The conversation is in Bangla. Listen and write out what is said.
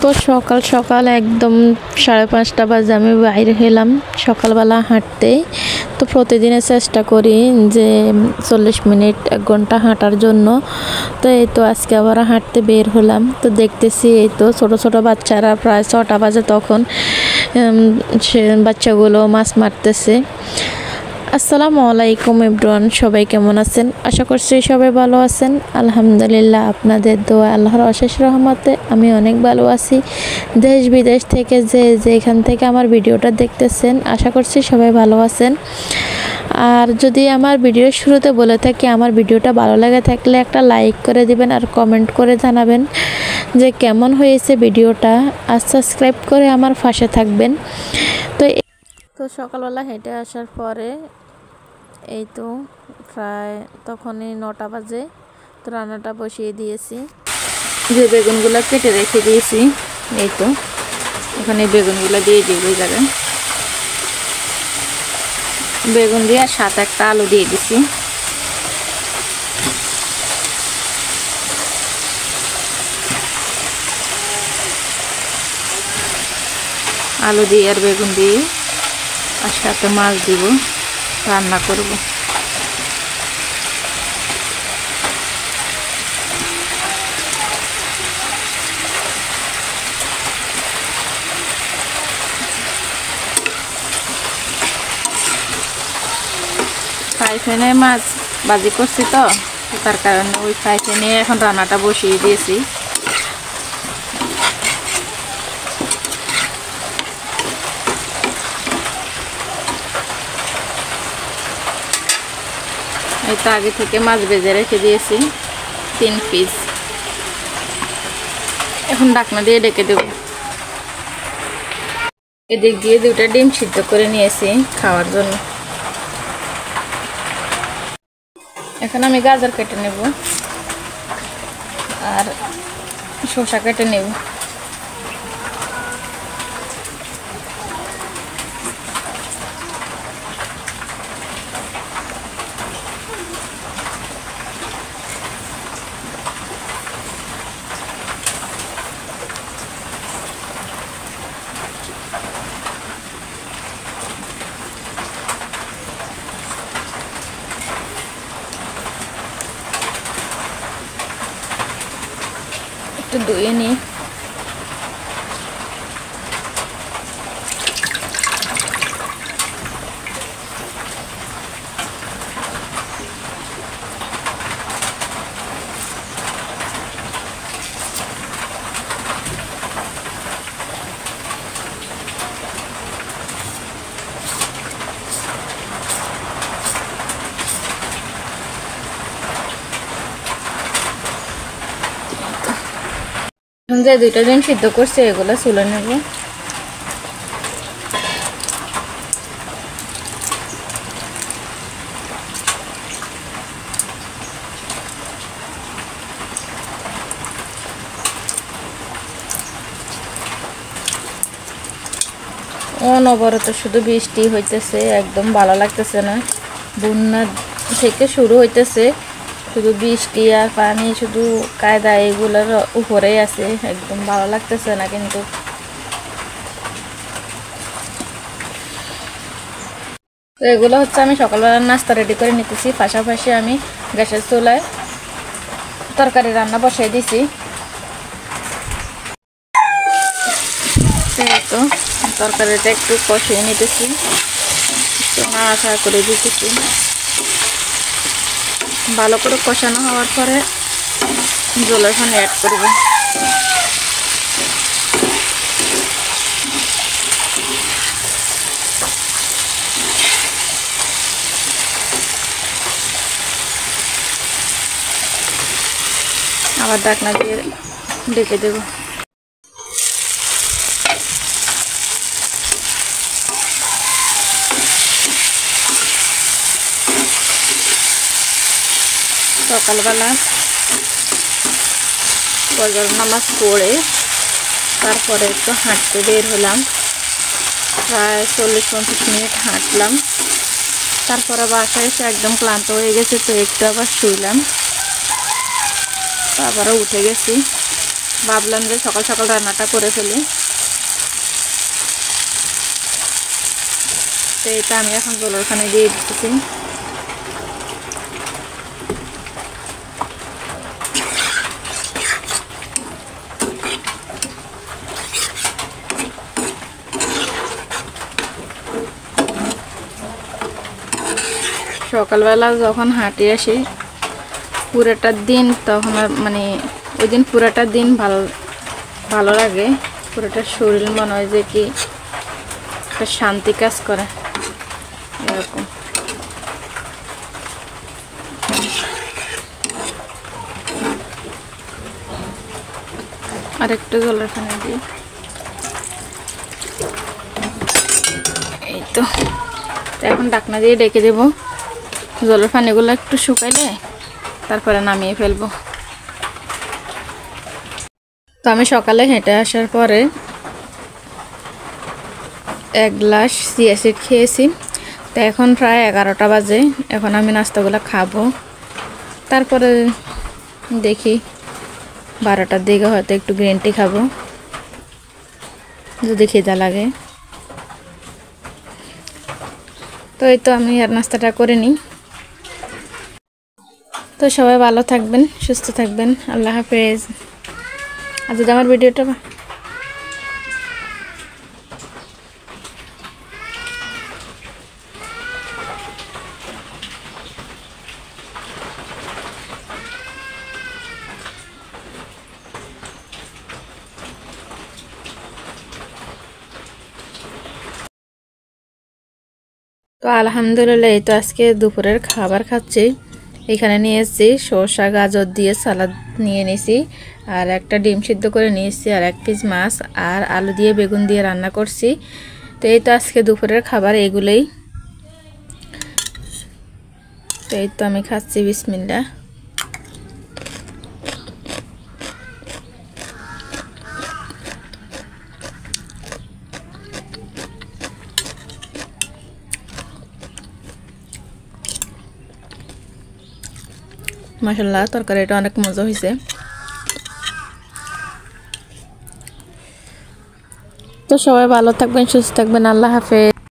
তো সকাল সকাল একদম 5:30 বাজে আমি বাইরে হলাম সকালবেলা হাঁটতে। তো প্রতিদিনের চেষ্টা করি যে 40 মিনিট 1 ঘন্টা হাঁটার জন্য। তো এই তো আজকে আবার হাঁটতে বের হলাম। তো দেখতেছি এই তো ছোট ছোট বাচ্চারা প্রায় 6টা বাজে তখন সে বাচ্চাগুলো মাছ মারতেছে। আসসালামু আলাইকুম এভরিওয়ান, সবাই কেমন আছেন? আশা করছি সবাই ভালো আছেন। আলহামদুলিল্লাহ, আপনাদের দোয়া আল্লাহর অশেষ রহমতে আমি অনেক ভালো আছি। দেশ বিদেশ থেকে যেখান থেকে আমার ভিডিওটা দেখতেছেন আশা করছি সবাই ভালো আছেন। আর যদি আমার ভিডিওর শুরুতে বলে থাকি আমার ভিডিওটা ভালো লাগে থাকলে একটা লাইক করে দিবেন আর কমেন্ট করে জানাবেন যে কেমন হয়েছে ভিডিওটা, আর সাবস্ক্রাইব করে আমার পাশে থাকবেন। তো সকালবেলা হেঁটে আসার পরে এই তো প্রায় তখনই 9টা বাজে। তো রান্নাটা বসিয়ে দিয়েছি, যে বেগুনগুলো কেটে রেখে দিয়েছি এই তো এখানে বেগুনগুলো দিয়ে দিব। ওই জায়গায় বেগুন দিয়ে আর সাথে একটা আলু দিয়ে দিছি। আলু দিয়ে আর বেগুন দিয়ে আর সাথে মাছ দিব, রান্না করব। ফ্রাই প্যানে মাছ ভাজি করছি তো তার কারণে ওই ফ্রাই প্যানে এখন রান্নাটা বসিয়ে দিয়েছি। এই তো আগে থেকে মাছ ভেজে রেখে দিয়েছি 3 পিস। এখন ঢাকনা দিয়ে ঢেকে দেব। এদিক দিয়ে 2টা ডিম সিদ্ধ করে নিয়েছি খাওয়ার জন্য। এখন আমি গাজর কেটে নেব আর শসা কেটে নেব। একটু ধুয়ে নিই। যে 2টা ডিম সিদ্ধ করছে এগুলো চুলে নেব। অনবরত শুধু বৃষ্টি হইতেছে, একদম ভালো লাগতেছে না। বন্যা থেকে শুরু হইতেছে, শুধু বৃষ্টি আর পানি, শুধু কায়দা এগুলোর উপরেই আছে, একদম ভালো লাগতেছে না। কিন্তু তো এগুলো হচ্ছে আমি সকালবেলা নাস্তা রেডি করে নিতেছি, পাশাপাশি আমি গ্যাসের চুলায় তরকারি রান্না বসাই দিছি। তো তরকারিটা একটু কষিয়ে নিতেছি, একটু নাড়াচাড়া করে দিতেছি। ভালো করে কষানো হওয়ার পরে জলের পানি অ্যাড করব। আবার ঢাকনা দিয়ে ঢেকে দেব। সকালবেলা ফজর নামাজ পড়ে তারপরে একটু হাঁটতে বের হলাম, প্রায় 40-50 মিনিট হাঁটলাম। তারপরে বাসায় এসে একদম ক্লান্ত হয়ে গেছে, তো একটু আবার শুইলাম, আবারও উঠে গেছি। ভাবলাম যে সকাল সকাল রান্নাটা করে ফেলি। তো এটা আমি এখন জলের পানি দিয়ে দিতেছি। সকালবেলা যখন হাঁটে আসি পুরোটা দিন, তখন মানে ওই দিন পুরোটা দিন ভালো লাগে। পুরোটা শরীর মনে হয় যে কি একটা শান্তি কাজ করে এরকম। আর একটু জলের পানি দিই। এই তো এখন ঢাকনা দিয়ে ডেকে দেব। জলের পানিগুলো একটু শুকাইলে তারপরে নামিয়ে ফেলবো। তো আমি সকালে হেঁটে আসার পরে 1 গ্লাস চিয়া সিড খেয়েছি। তো এখন প্রায় 11টা বাজে। এখন আমি নাস্তাগুলো খাবো, তারপরে দেখি 12টার দিকে হয়তো একটু গ্রিন টি খাবো যদি খিদা লাগে। তো এই তো আমি আর নাস্তাটা করে নিই। তো সবাই ভালো থাকবেন, সুস্থ থাকবেন। আল্লাহ হাফেজ। আর যদি আমার ভিডিওটা তো আলহামদুলিল্লাহ, এই তো আজকে দুপুরের খাবার খাচ্ছি। এখানে নিয়ে এসেছি শসা গাজর দিয়ে সালাদ নিয়ে নিয়েছি, আর একটা ডিম সিদ্ধ করে নিয়েছি, আর 1 পিস মাছ, আর আলু দিয়ে বেগুন দিয়ে রান্না করছি। তো এই তো আজকে দুপুরের খাবার এগুলোই। তো এই তো আমি খাচ্ছি, বিসমিল্লাহ। মাশাআল্লাহ, তরকারিটা অনেক মজা হয়েছে। তো সবাই ভালো থাকবেন, সুস্থ থাকবেন। আল্লাহ হাফেজ।